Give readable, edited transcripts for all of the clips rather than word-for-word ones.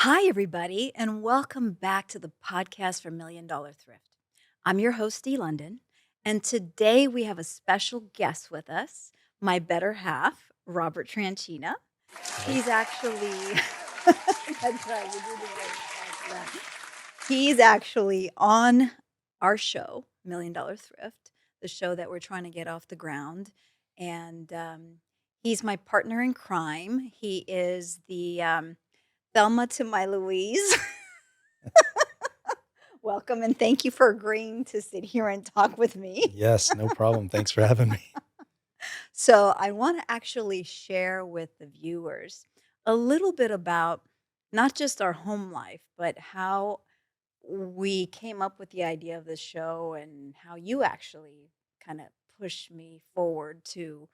Hi, everybody, and welcome back to the podcast for $1 Million Thrift. I'm your host, Dee London, and today we have a special guest with us, my better half, Robert Tranchina. Hey. He's actually, that's right, we do the voice after that. He's actually on our show, $1 Million Thrift, the show that we're trying to get off the ground. And he's my partner in crime. He is the Thelma to my Louise. Welcome and thank you for agreeing to sit here and talk with me. Yes, no problem. Thanks for having me. So, I want to actually share with the viewers a little bit about not just our home life, but how we came up with the idea of this show and how you actually kind of pushed me forward to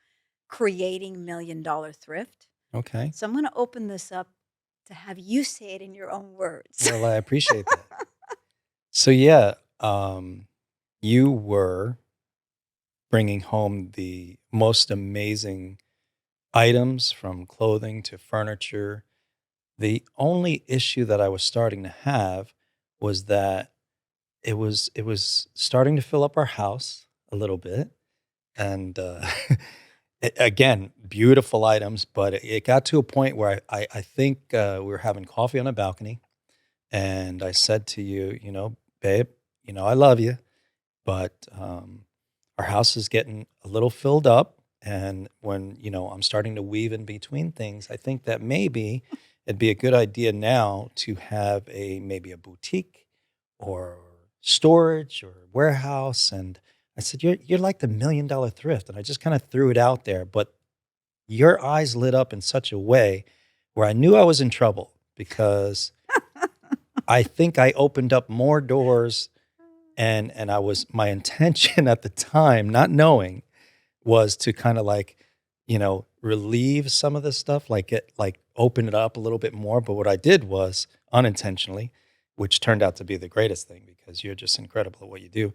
creating $1 Million Thrift. Okay. So, I'm going to open this up to have you say it in your own words. Well, I appreciate that. So yeah, you were bringing home the most amazing items from clothing to furniture. The only issue that I was starting to have was that it was starting to fill up our house a little bit, and again, beautiful items, but it got to a point where I think we were having coffee on a balcony, and I said to you, babe, I love you, but our house is getting a little filled up. And when, I'm starting to weave in between things, I think that maybe it'd be a good idea now to have maybe a boutique or storage or warehouse. And I said, you're like the $1 Million Thrift. And I just kind of threw it out there, but your eyes lit up in such a way where I knew I was in trouble because I think I opened up more doors, and I was my intention at the time, not knowing, was to kind of like, relieve some of this stuff, like open it up a little bit more. But what I did was unintentionally, which turned out to be the greatest thing because you're just incredible at what you do,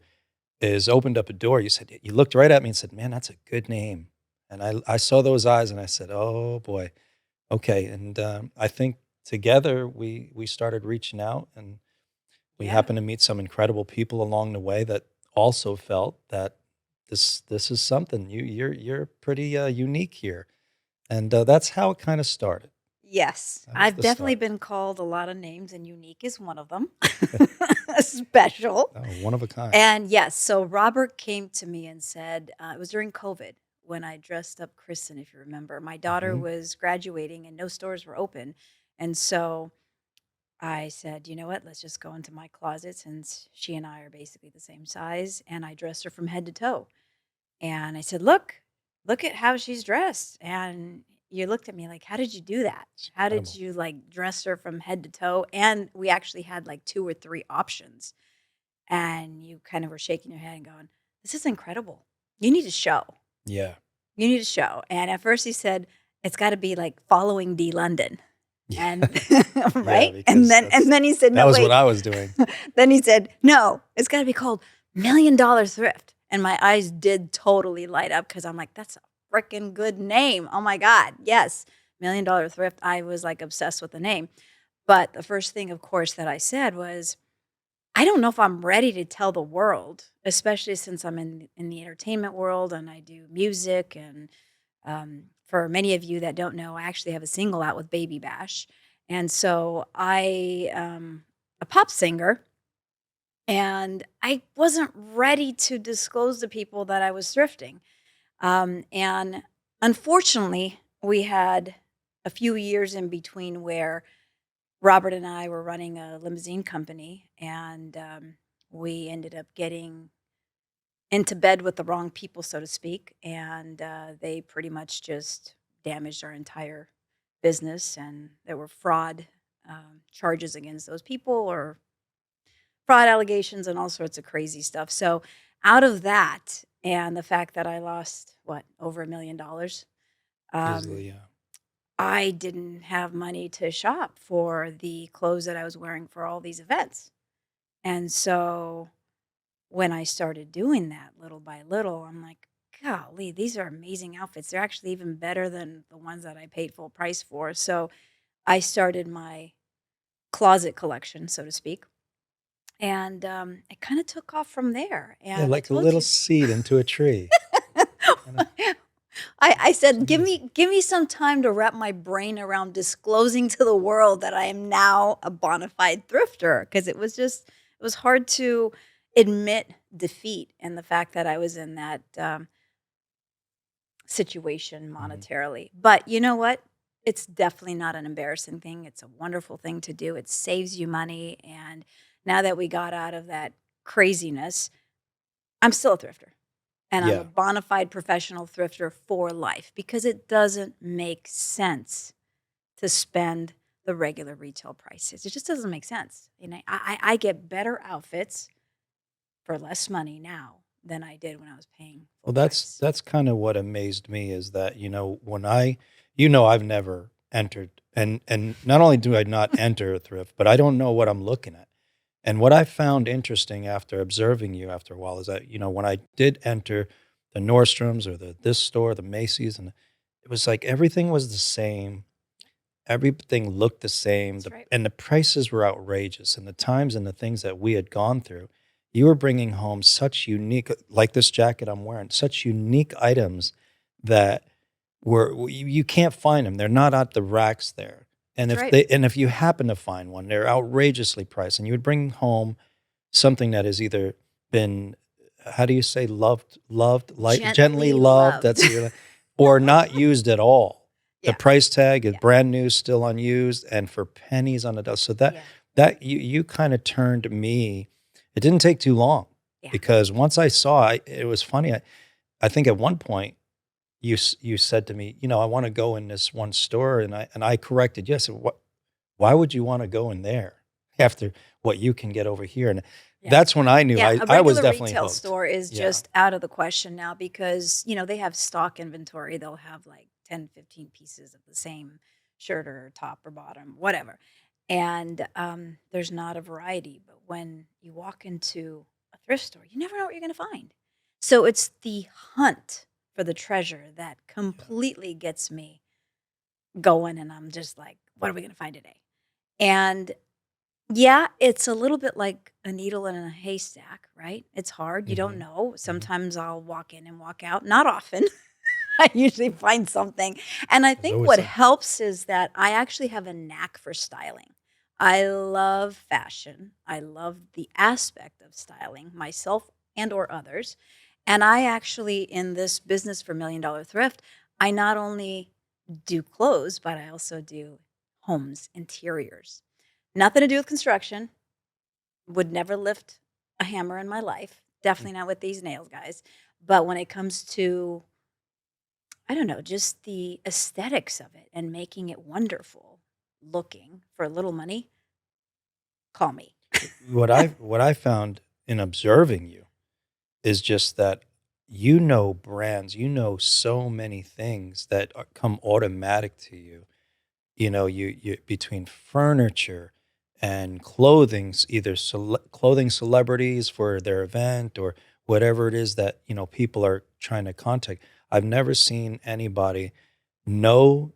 is opened up a door. You looked right at me and said, "Man, that's a good name." And I saw those eyes and I said, "Oh boy, okay." And I think together we started reaching out, and we Yeah. happened to meet some incredible people along the way that also felt that this is something you're pretty unique here, and that's how it kind of started. Yes, That was I've the definitely start. been called a lot of names, and unique is one of them. Special. Oh, one of a kind. And yes, so Robert came to me and said, it was during COVID when I dressed up Kristen, if you remember. My daughter Hmm. was graduating and no stores were open. And so I said, you know what, let's just go into my closet since she and I are basically the same size. And I dressed her from head to toe. And I said, look at how she's dressed. And you looked at me like, how did you do that? It's How did incredible. you like dress her from head to toe? And we actually had like two or three options. And you kind of were shaking your head and going, this is incredible. You need to show. Yeah. You need to show. And at first he said, it's got to be like following D London. Yeah. And Yeah, right. And because then and then he said, that no, was what wait. I was doing. Then he said, no, it's got to be called $1 Million Thrift. And my eyes did totally light up because I'm like, that's a freaking good name. Oh my God. Yes. $1 Million Thrift. I was like obsessed with the name. But the first thing, of course, that I said was, I don't know if I'm ready to tell the world, especially since I'm in the entertainment world and I do music. And for many of you that don't know, I actually have a single out with Baby Bash. And so I a pop singer, and I wasn't ready to disclose to people that I was thrifting. And unfortunately, we had a few years in between where Robert and I were running a limousine company, and we ended up getting into bed with the wrong people, so to speak. And they pretty much just damaged our entire business. And there were fraud charges against those people, or fraud allegations and all sorts of crazy stuff. So out of that and the fact that I lost what, over $1 million, um, Easily, yeah. I didn't have money to shop for the clothes that I was wearing for all these events. And so when I started doing that little by little, I'm like, golly, these are amazing outfits. They're actually even better than the ones that I paid full price for. So I started my closet collection, so to speak. And it kind of took off from there. Yeah, And I like a told little you, seed into a tree. Kinda I it's said, amazing. give me some time to wrap my brain around disclosing to the world that I am now a bona fide thrifter, because it was hard to admit defeat and the fact that I was in that situation Mhm. monetarily. But you know what? It's definitely not an embarrassing thing. It's a wonderful thing to do. It saves you money. And now that we got out of that craziness, I'm still a thrifter. And I'm a Yeah. bona fide professional thrifter for life because it doesn't make sense to spend the regular retail prices. It just doesn't make sense. And I get better outfits for less money now than I did when I was paying full Well, price. that's kinda what amazed me is that, when I've never entered and not only do I not enter a thrift, but I don't know what I'm looking at. And what I found interesting after observing you after a while is that, when I did enter the Nordstrom's or the this store, the Macy's, and it was like everything was the same. Everything looked the same, That's right. and the prices were outrageous, and the times and the things that we had gone through. You were bringing home such unique like this jacket I'm wearing, such unique items that you can't find them. 'Em, they're not at the racks there, and That's right. if you happen to find one, they're outrageously priced, and you would bring home something that has either been, how do you say, gently Gently loved, loved. that's your, or not used at all. The Yeah. price tag is Yeah. brand new, still unused, and for pennies on the dollar. So Yeah. that you kind of turned me. It didn't take too long Yeah. because once I saw it, it was funny. I think at one point you said to me, I want to go in this one store, and I corrected, yes. What? Why would you want to go in there after what you can get over here? And Yeah. that's when I knew Yeah, a I was regular definitely retail hooked. store is Yeah. just out of the question now because, they have stock inventory. They'll have like 10, 15 pieces of the same shirt or top or bottom, whatever. And there's not a variety. But when you walk into a thrift store, you never know what you're going to find. So it's the hunt for the treasure that Yeah. completely gets me going. And I'm just like, what are we going to find today? And yeah, it's a little bit like a needle in a haystack, right? It's hard. You don't Mhm. know. Mhm. Sometimes I'll walk in and walk out. Not often. I usually find something. And I There's think always what something. helps is that I actually have a knack for styling. I love fashion. I love the aspect of styling myself and or others. And I actually in this business for $1 million thrift, I not only do clothes, but I also do homes, interiors. Nothing to do with construction. Would never lift a hammer in my life. Mm. Definitely not with these nails guys. But when it comes to, I don't know, just the aesthetics of it and making it wonderful looking for a little money, call me. What I found in observing you is just that you know brands, you know so many things that come automatic to you. You between furniture and clothing, either clothing celebrities for their event or whatever it is that people are trying to contact. I've never seen anybody know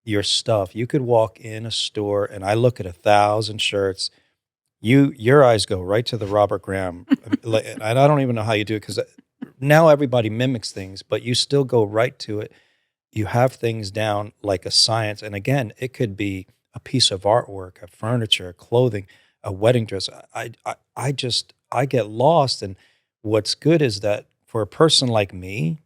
your stuff. You could walk in a store and I look at 1,000 shirts. Your eyes go right to the Robert Graham, and I don't even know how you do it because now everybody mimics things, but you still go right to it. You have things down like a science. And again, it could be a piece of artwork, a furniture, a clothing, a wedding dress. I get lost. And what's good is that for a person like me,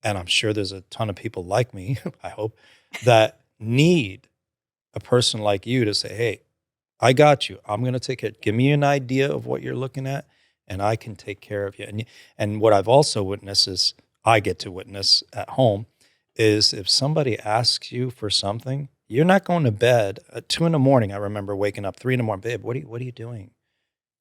and I'm sure there's a ton of people like me, I hope, that need a person like you to say, hey, I got you. I'm going to take it. Yeah. Give me an idea of what you're looking at, and I can take care of you. And what I've also witnessed is I get to witness at home is if somebody asks you for something, you're not going to bed at 2 in the morning. I remember waking up 3 in the morning, babe. What are you doing?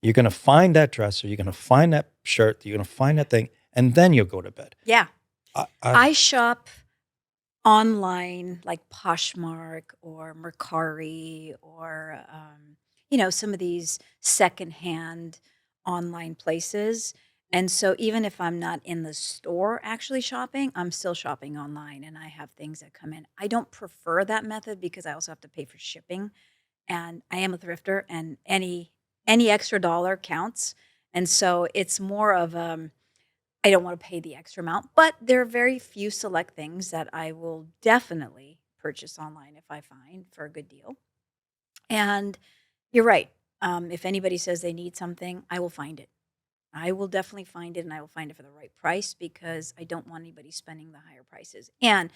You're going to find that dresser. You're going to find that shirt. You're going to find Yeah. that thing, and then you'll go to bed. Yeah. I I shop online like Poshmark or Mercari or some of these secondhand online places. And so even if I'm not in the store actually shopping, I'm still shopping online and I have things that come in. I don't prefer that method because I also have to pay for shipping. and I am a thrifter, and any extra dollar counts. And so it's more of I don't want to pay the extra amount, but there are very few select things that I will definitely purchase online if I find for a good deal. And you're right. If anybody says they need something, I will find it. I will definitely find it, and I will find it for the right price because I don't want anybody spending the higher prices. And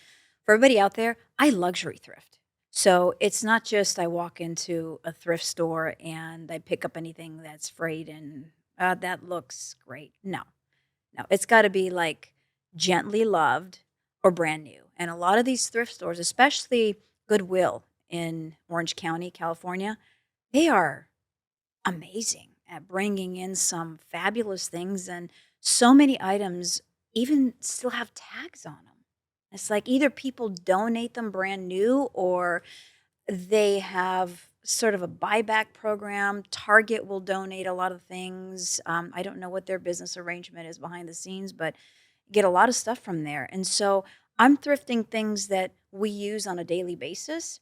for everybody out there, I luxury thrift. So it's not just I walk into a thrift store and I pick up anything that's frayed and that looks great. No, no, it's got to be like gently loved or brand new. And a lot of these thrift stores, especially Goodwill in Orange County, California, they are amazing at bringing in some fabulous things, and so many items even still have tags on them. It's like either people donate them brand new or they have sort of a buyback program. Target will donate a lot of things. I don't know what their business arrangement is behind the scenes, but get a lot of stuff from there. And so I'm thrifting things that we use on a daily basis.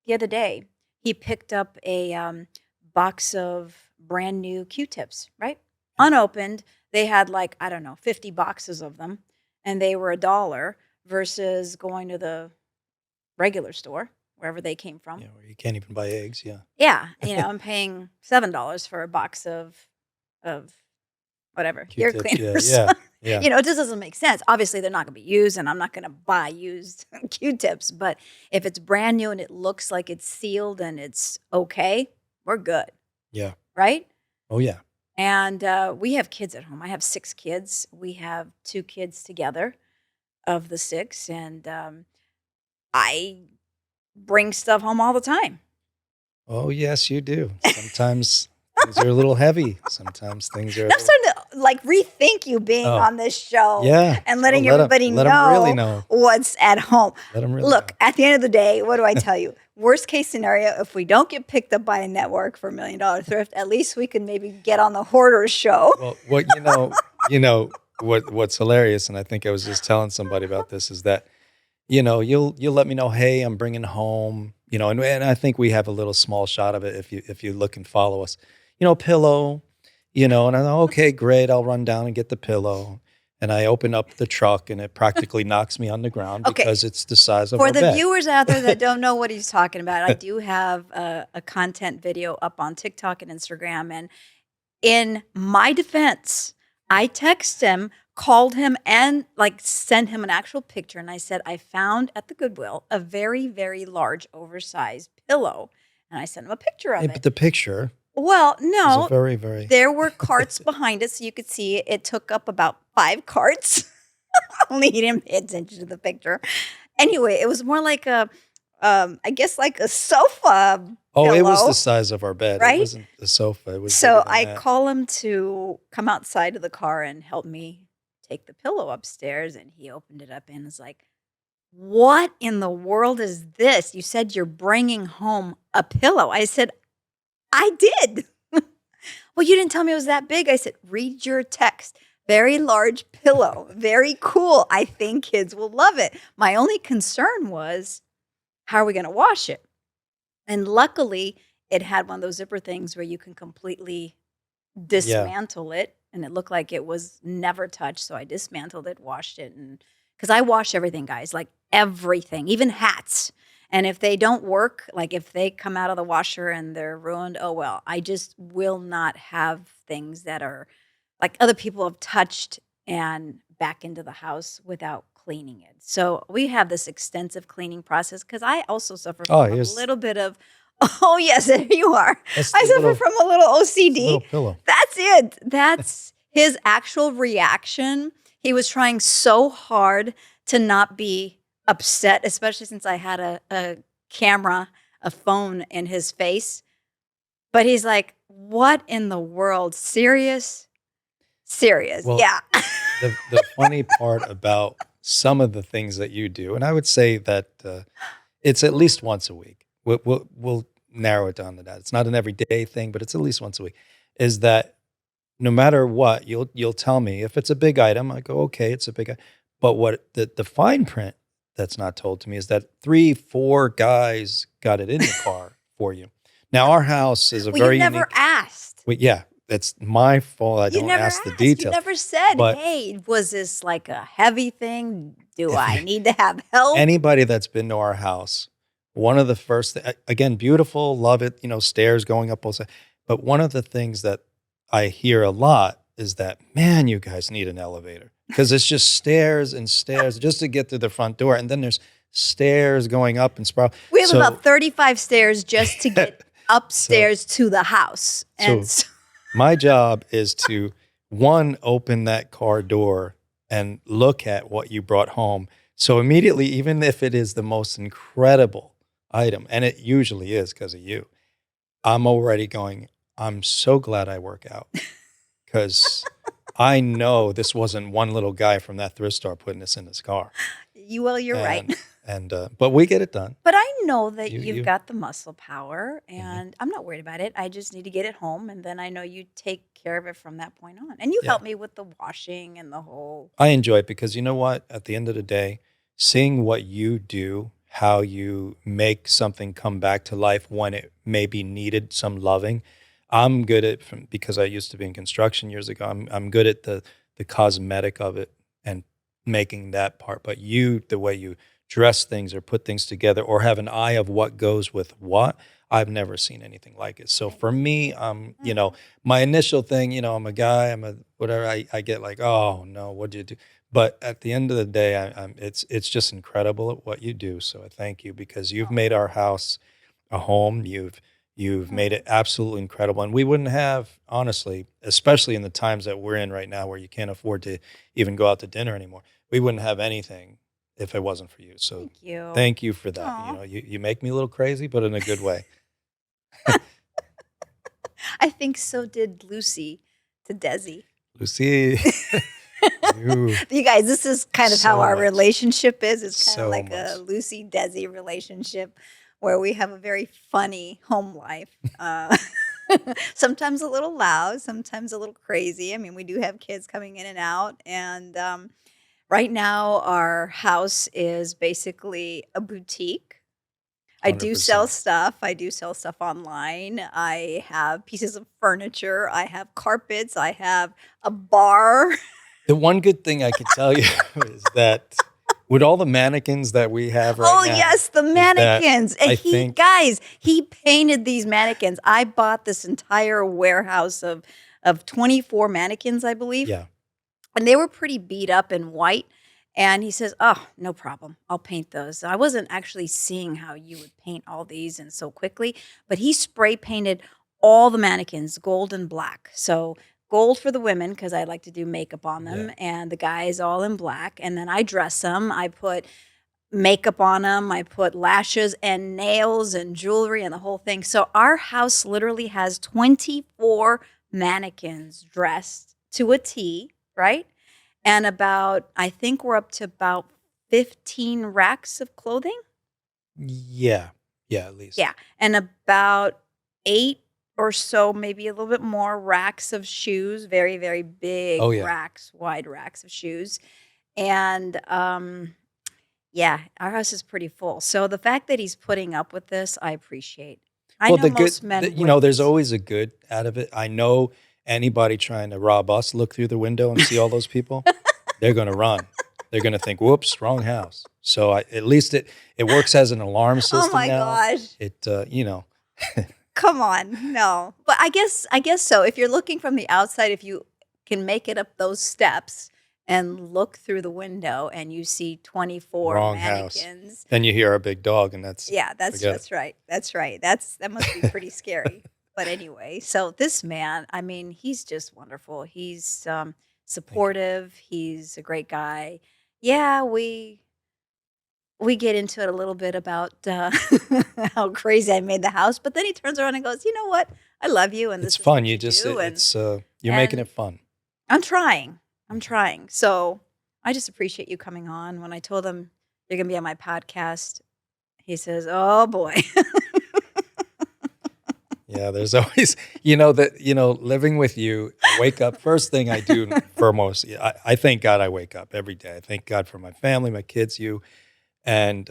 The other day, he picked up a box of brand new Q-tips, right? Unopened. They had like, I don't know, 50 boxes of them, and they were $1 versus going to the regular store, wherever they came from. Yeah, where you can't even buy eggs. Yeah. Yeah, I'm paying $7 for a box of whatever, ear Q-tips. cleaners. Yeah. Yeah. It just doesn't make sense. Obviously, they're not going to be used, and I'm not going to buy used Q-tips. But if it's brand new and it looks like it's sealed and it's okay, we're good, Yeah. right? Oh, yeah. And we have kids at home. I have 6 kids. We have 2 kids together of the 6, and I bring stuff home all the time. Oh, yes, you do. Sometimes things are a little heavy. Sometimes things are. I'm starting to like rethink you being on this show, Yeah. and letting let 'em- everybody let 'em really know. what's at home. Let 'em really Look, know. at the end of the day, what do I tell you? Worst case scenario, if we don't get picked up by a network for $1 Million Thrift, at least we can maybe get on the Hoarders show. Well, what's hilarious, and I think I was just telling somebody about this, is that you'll let me know, hey, I'm bringing home, and I think we have a little small shot of it if you look and follow us, pillow, and I know, okay, great, I'll run down and get the pillow, and I open up the truck and it practically knocks me on the ground Okay. because it's the size of For our the bed. viewers out there that don't know what he's talking about, I do have a content video up on TikTok and Instagram. And in my defense, I text him, called him, and like sent him an actual picture. And I said, I found at the Goodwill a very, very large, oversized pillow. And I sent him a picture of Yeah, it. but the picture Well, is no, a very, very. there were carts behind it, so you could see it. It took up about 5 carts. Only he didn't pay attention to the picture. Anyway, it was more like I guess like a sofa Oh, it was pillow, the size of our bed. right? It wasn't the sofa. It was So bigger than I that. call him to come outside of the car and help me take the pillow upstairs, and he opened it up and was like, "What in the world is this? You said you're bringing home a pillow." I said, "I did." "Well, you didn't tell me it was that big." I said, "Read your text. Very large pillow. Very cool. I think kids will love it." My only concern was, how are we going to wash it? And luckily, it had one of those zipper things where you can completely dismantle it, and it looked like it was never touched. So I dismantled it, washed it, and because I wash everything, guys, like everything, even hats. And if they don't work, like if they come out of the washer and they're ruined, oh well. I just will not have things that are like other people have touched and back into the house without cleaning it. So we have this extensive cleaning process because I also suffer Oh, from a here's little bit of, oh yes, there you are. that's I the suffer little, from a little OCD. little pillow. That's it. That's his actual reaction. He was trying so hard to not be upset, especially since I had a camera, a phone in his face. But he's like, what in the world? Serious? Serious. Well, Yeah. the funny part about some of the things that you do, and I would say that it's at least once a week. We'll narrow it down to that. It's not an everyday thing, but it's at least once a week. Is that no matter what, you'll tell me if it's a big item. I go, okay, it's a big item. But what the fine print that's not told to me is that 3-4 guys got it in the car for you. Now, our house is a Well, you very never unique. asked. Yeah, it's my fault. I You don't never ask the asked. You details. never said, But "Hey, was this like a heavy thing? Do if I you, need to have help?" anybody that's been to our house, one of the first, again, beautiful, love it, stairs going up both sides. But one of the things that I hear a lot is that, man, you guys need an elevator because it's just stairs and stairs just to get to the front door. And then there's stairs going up and spiral. We have So, about 35 stairs just to get so, upstairs to the house. And so my job is to, one, open that car door and look at what you brought home. So immediately, even if it is the most incredible item, and it usually is because of you, I'm already going, I'm so glad I work out because I know this wasn't one little guy from that thrift store putting this in his car. you're right. But we get it done. But I know that You- you've you- got the muscle power, and I'm not worried about it. I just need to get it home, and then I know you take care of it from that point on. And you Yeah. help me with the washing and the whole. I enjoy it because you know what? At the end of the day, seeing what you do, how you make something come back to life when it maybe needed some loving. I'm good at, because I used to be in construction years ago. I'm good at the cosmetic of it and making that part. But you, the way you dress things or put things together or have an eye of what goes with what, I've never seen anything like it. So for me, my initial thing, I'm a guy, I'm a whatever. I get like, oh no, what'd you do? But at the end of the day, it's just incredible at what you do. So I thank you because you've made our house a home. You've made it absolutely incredible, and we wouldn't have, honestly, especially in the times that we're in right now, where you can't afford to even go out to dinner anymore. We wouldn't have anything if it wasn't for you. So Thank you. thank you for that. Aw. You make me a little crazy, but in a good way. I think so did Lucy to Desi. Lucy, You guys, this is kind of how So our much. relationship is. It's kind So of like a much. Lucy Desi relationship where we have a very funny home life. Sometimes a little loud, sometimes a little crazy. I mean, we do have kids coming in and out. And right now, our house is basically a boutique. I do sell 100%. stuff. I do sell stuff online. I have pieces of furniture. I have carpets. I have a bar. The one good thing I could tell you is that with all the mannequins that we have right now. Yes, the mannequins. And I think- guys, he painted these mannequins. I bought this entire warehouse of 24 mannequins, I believe. Yeah. And they were pretty beat up and white. And he says, "Oh, no problem. I'll paint those." I wasn't actually seeing how you would paint all these and so quickly, but he spray painted all the mannequins gold and black. So gold for the women because I like to do makeup on them, Yeah. and the guys all in black. And then I dress them. I put makeup on them. I put lashes and nails and jewelry and the whole thing. So our house literally has 24 mannequins dressed to a T, right? And I think we're up to about 15 racks of clothing. Yeah. Yeah, at least. Yeah. And about 8 or so, maybe a little bit more racks of shoes, very, very big Oh, yeah. racks, wide racks of shoes. And yeah, our house is pretty full. So the fact that he's putting up with this, I appreciate. I know most men there's wouldn't. always a good out of it. I know anybody trying to rob us look through the window and see all those people, they're going to run. They're going to think, "Whoops, wrong house." So at least it works as an alarm system Oh my now. gosh. It Come on, no. But I guess so. If you're looking from the outside, if you can make it up those steps and look through the window and you see 24 Wrong house. mannequins. then you hear our big dog, and that's Yeah, that's forget it. right. That's right. That must be pretty scary. But anyway, so this man, I mean, he's just wonderful. He's supportive. He's a great guy. Yeah, we get into it a little bit about how crazy I made the house, but then he turns around and goes, "You know what? I love you, and this It's is fun. what You just do." And it's you're making and- it fun. I'm trying. So I just appreciate you coming on. When I told him you're gonna be on my podcast, he says, "Oh boy." Yeah, there's always, living with you, I wake up, first thing I do foremost, I thank God I wake up every day. I thank God for my family, my kids, you. And,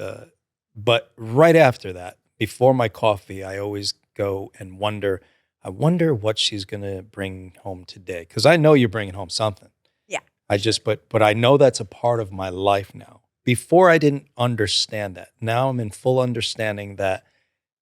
but right after that, before my coffee, I always go and wonder, I wonder what she's going to bring home today. Because I know you're bringing home something. Yeah. But I know that's a part of my life now. Before I didn't understand that. Now I'm in full understanding that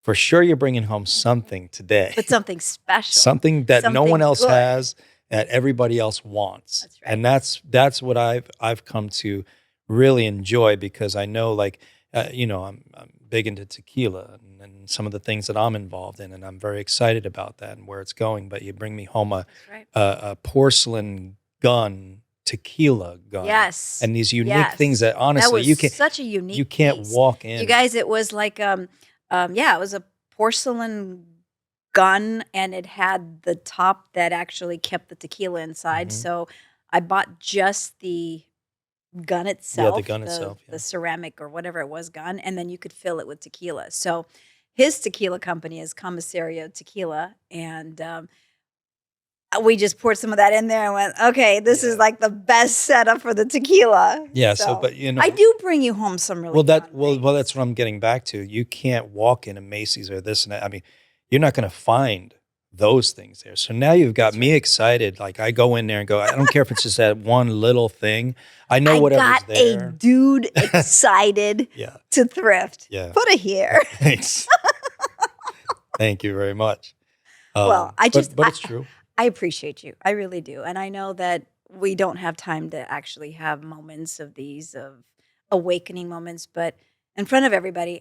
for sure you're bringing home something today. But something special. Something that no one Something else good. has, that everybody else wants. That's right. And that's what I've come to really enjoy, because I know, like, I'm big into tequila and some of the things that I'm involved in, and I'm very excited about that and where it's going. But you bring me home That's right. a porcelain gun, tequila gun, Yes. and these unique Yes. things that That honestly was you can't such a unique you can't piece. walk in. You guys, it was like it was a porcelain gun, and it had the top that actually kept the tequila inside. Mhm. So I bought just the gun itself, the gun itself, yeah. the ceramic or whatever it was gun, and then you could fill it with tequila. So his tequila company is Comisario Tequila, and we just poured some of that in there and went, okay, this is like the best setup for the tequila. Yeah. So, but I do bring you home some really well, fun well, things. that's what I'm getting back to. You can't walk in a Macy's or this and that. I mean, you're not going to find those things there. So now you've got me excited. Like, I go in there and go, I don't care if it's just that one little thing. I know whatever's got there. a dude excited Yeah. to thrift. Yeah. Put it here. Thanks. Thank you very much. Well, but it's true. I appreciate you. I really do. And I know that we don't have time to actually have moments of these, of awakening moments, but in front of everybody,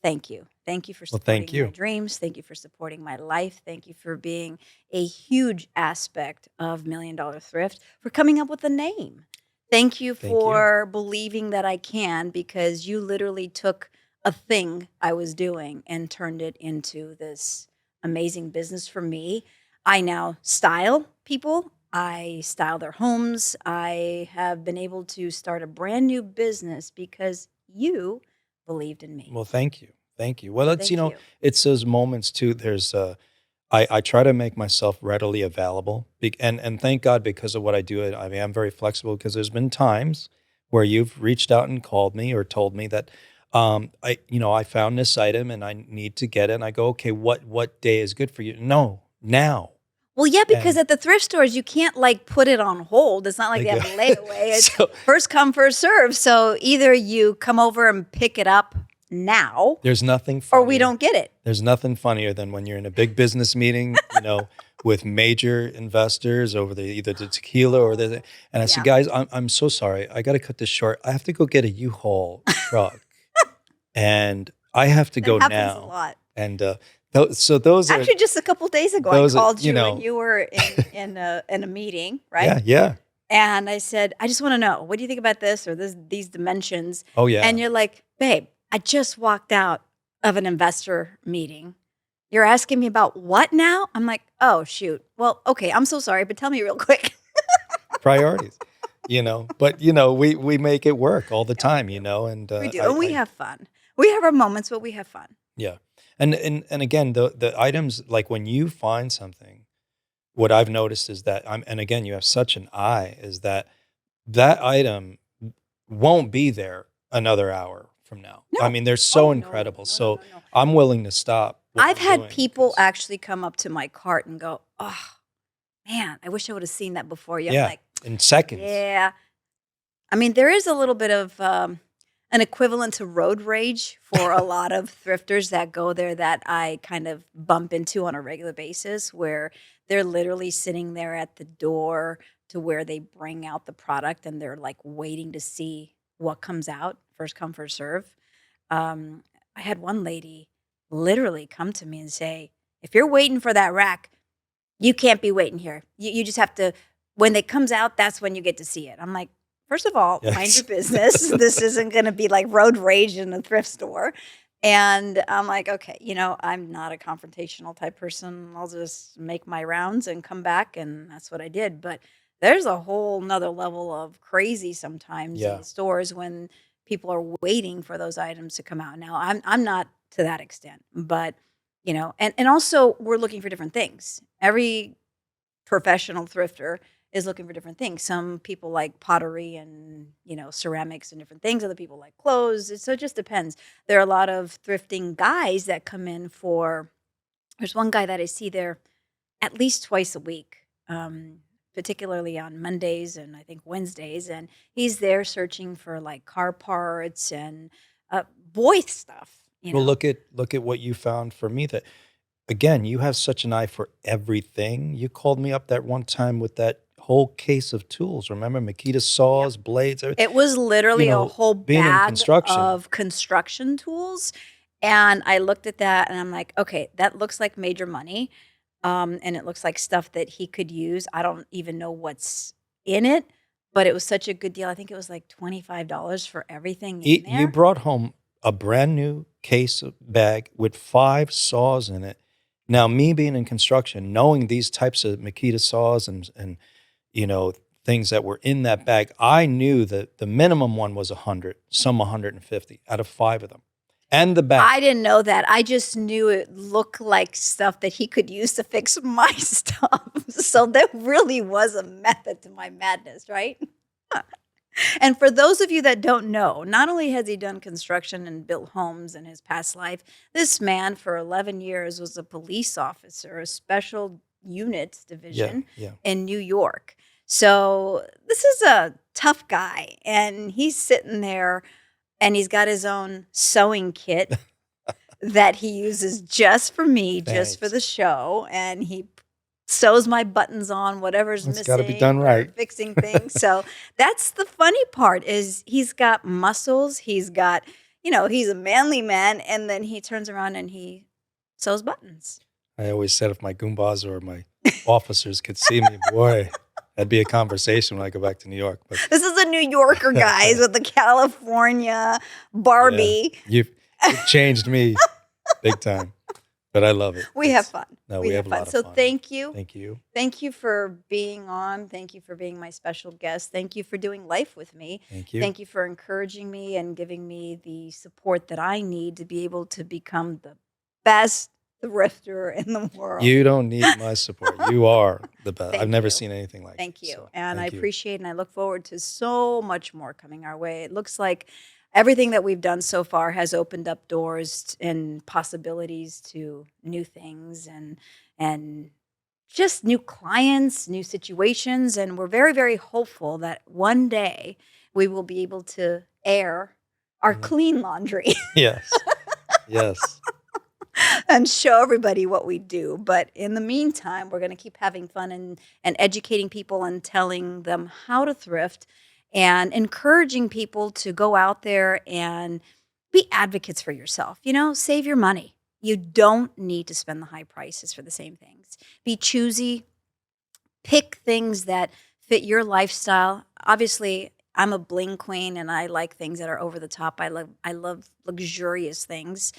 thank you. Thank you for Well, supporting thank you. my dreams. Thank you for supporting my life. Thank you for being a huge aspect of $1 Million Thrift, for coming up with a name. Thank you Thank you. for believing that I can, because you literally took a thing I was doing and turned it into this amazing business for me. I now style people. I style their homes. I have been able to start a brand new business because you believed in me. Well, thank you. Thank you. Well, it's, Thank you. it's those moments too. There's, I try to make myself readily available, and thank God, because of what I do. I mean, I'm very flexible, because there's been times where you've reached out and called me or told me that, I found this item and I need to get it. And I go, okay, what day is good for you? No, now. Well, yeah, because at the thrift stores, you can't like put it on hold. It's not like they have a layaway. It's first come, first serve. So either you come over and pick it up now, there's nothing funnier, or we don't get it. There's nothing funnier than when you're in a big business meeting, with major investors over either the tequila or and I said, guys, I'm so sorry. I got to cut this short. I have to go get a U-Haul truck, and I have to go It now. happens a lot. And so those are actually just a couple days ago. I called you, and you were in a meeting, right? Yeah. And I said, I just want to know, what do you think about this or these dimensions? Oh yeah. And you're like, babe, I just walked out of an investor meeting. You're asking me about what now? I'm like, oh shoot. Well, okay, I'm so sorry, but tell me real quick. Priorities, But we make it work all the time, and we do, and we have fun. We have our moments, but we have fun. Yeah. And again, the items, like when you find something, what I've noticed is that and again, you have such an eye, is that item won't be there another hour from now. No. I mean, they're so incredible. No. I'm willing to stop. I've had people actually come up to my cart and go, oh man, I wish I would have seen that before you. Yeah. I'm like, in seconds. Yeah. I mean, there is a little bit of an equivalent to road rage for a lot of thrifters that go there, that I kind of bump into on a regular basis, where they're literally sitting there at the door to where they bring out the product, and they're like waiting to see what comes out, first come, first serve. I had one lady literally come to me and say, if you're waiting for that rack, you can't be waiting here. You just have to, when it comes out, that's when you get to see it. I'm like, first of all, mind your business. This isn't going to be like road rage in a thrift store. And I'm like, okay, I'm not a confrontational type person. I'll just make my rounds and come back. And that's what I did. But there's a whole nother level of crazy sometimes in the stores when people are waiting for those items to come out. Now, I'm not to that extent, but, and also we're looking for different things. Every professional thrifter is looking for different things. Some people like pottery and, ceramics and different things. Other people like clothes. So it just depends. There are a lot of thrifting guys that come in for There's one guy that I see there at least twice a week, particularly on Mondays and I think Wednesdays, and he's there searching for, like, car parts and, boy stuff, you Well, know? look at what you found for me that again, you have such an eye for everything. You called me up that one time with that whole case of tools, remember? Makita Yep. saws, blades, It was you literally a know, whole being in bag construction. of construction tools, and I looked at that and I'm like, "Okay, that looks like major money, and it looks like stuff that he could use." I don't even know what's in it, but it was such a good deal. I think it was like $25 for everything in You there. brought home a brand new case of bag with 5 saws in it. Now, me being in construction, knowing these types of Makita saws and you know, things that were in that bag, I knew that the minimum one was 100, some 150 out of 5 of them, and the bag. I didn't know that. I just knew it looked like stuff that he could use to fix my stuff. So there really was a method to my madness, right? And for those of you that don't know, not only has he done construction and built homes in his past life, this man for 11 years was a police officer, a special units Yeah, division yeah. in New York. So this is a tough guy. And he's sitting there and he's got his own sewing kit that he uses just for me, just for Thanks. the show. And he sews my buttons on whatever's It's gotta be missing done or right. fixing things. So that's the funny part is he's got muscles. He's got, he's a manly man. And then he turns around and he sews buttons. I always said if my Goombas or my officers could see me, boy, that'd be a conversation when I go back to New York, but This is a New Yorker, guys, with the California yeah, Barbie. you've changed me big time, but I love it. We have fun. No, We we have have a fun. lot of So fun. thank you. Thank you. Thank you for being on. Thank you for being my special guest. Thank you for doing life with me. Thank you. Thank you for encouraging me and giving me the support that I need to be able to become the best thrifter in the world. You don't need my support. You are the best. I've Thank never you. seen anything like Thank it. you. So, And I thank you. appreciate and I look forward to so much more coming our way. It looks like everything that we've done so far has opened up doors and possibilities to new things and just new clients, new situations. And we're very, very hopeful that one day we will be able to air our Mhm. clean laundry Yes. Yes. and show everybody what we do. But in the meantime, we're going to keep having fun and educating people and telling them how to thrift and encouraging people to go out there and be advocates for yourself. Save your money. You don't need to spend the high prices for the same things. Be choosy, pick things that fit your lifestyle. Obviously, I'm a bling queen and I like things that are over the top. I love luxurious things.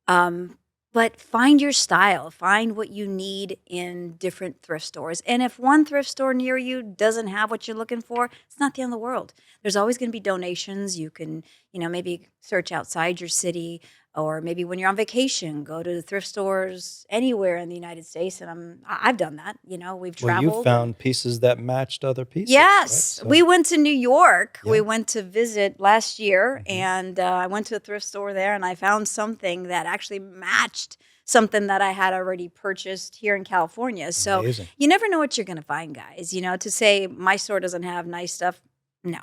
Um, but find your style, find what you need in different thrift stores. And if one thrift store near you doesn't have what you're looking for, it's not the end of the world. There's always going to be donations. You can, maybe search outside your city or maybe when you're on vacation, go to thrift stores anywhere in the United States. And I've done that. We've Well, you traveled. found pieces that matched other pieces, right? Yes, So, we went to New York. Yeah. We went to visit last year, Mhm. and I went to a thrift store there, and I found something that actually matched something that I had already purchased here in California. So Amazing. you never know what you're going to find, guys. To say my store doesn't have nice stuff, no.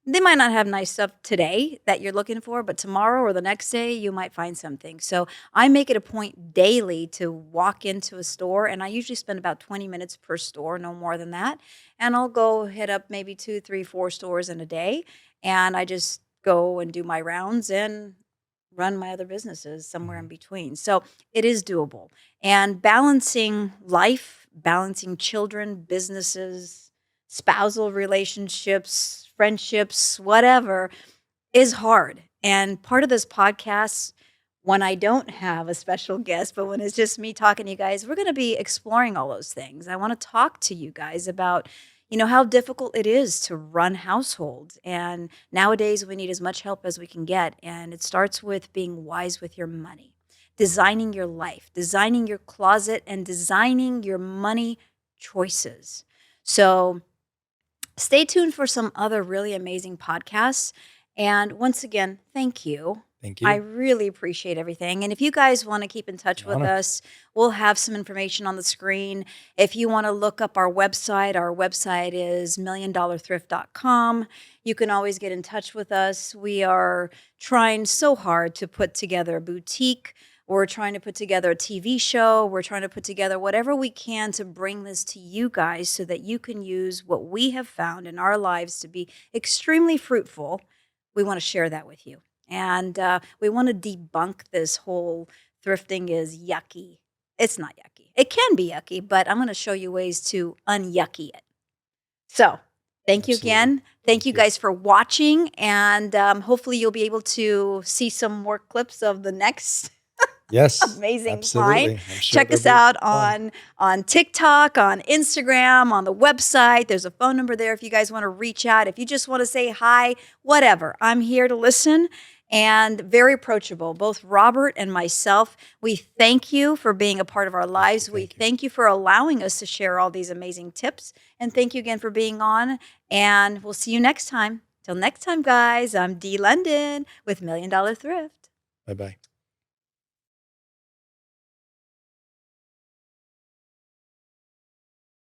They might not have nice stuff today that you're looking for, but tomorrow or the next day, you might find something. So I make it a point daily to walk into a store, and I usually spend about 20 minutes per store, no more than that. And I'll go hit up maybe 2, 3, 4 stores in a day. And I just go and do my rounds and run my other businesses somewhere in Mhm. between. So it is doable. And balancing life, balancing children, businesses, spousal relationships, friendships, whatever, is hard. And part of this podcast, when I don't have a special guest, but when it's just me talking to you guys, we're going to be exploring all those things. I want to talk to you guys about, how difficult it is to run households. And nowadays we need as much help as we can get. And it starts with being wise with your money, designing your life, designing your closet, and designing your money choices. So stay tuned for some other really amazing podcasts. And once again, thank you Thank I you. really appreciate everything. And if you guys want to keep in touch An with honor. us, we'll have some information on the screen. If you want to look up our website is ℾ𝕠𝕕𝕔𝕒𝕤𝕥.com. You can always get in touch with us. We are trying so hard to put together a boutique. We're trying to put together a TV show. We're trying to put together whatever we can to bring this to you guys so that you can use what we have found in our lives to be extremely fruitful. We want to share that with you. And we want to debunk this whole thrifting is yucky. It's not yucky. It can be yucky, but I'm going to show you ways to unyucky it. So thank you Absolutely. again. Thank you guys for watching. And hopefully you'll be able to see some more clips of the next Yes, amazing absolutely. find. I'm sure Check they'll us be out fun. on TikTok, on Instagram, on the website. There's a phone number there if you guys want to reach out. If you just want to say hi, whatever. I'm here to listen and very approachable. Both Robert and myself, we thank you for being a part of our lives. We thank you for allowing us to share all these amazing tips. And thank you again for being on. And we'll see you next time. Till next time, guys, I'm Dee London with $1 Million Thrift. Bye-bye.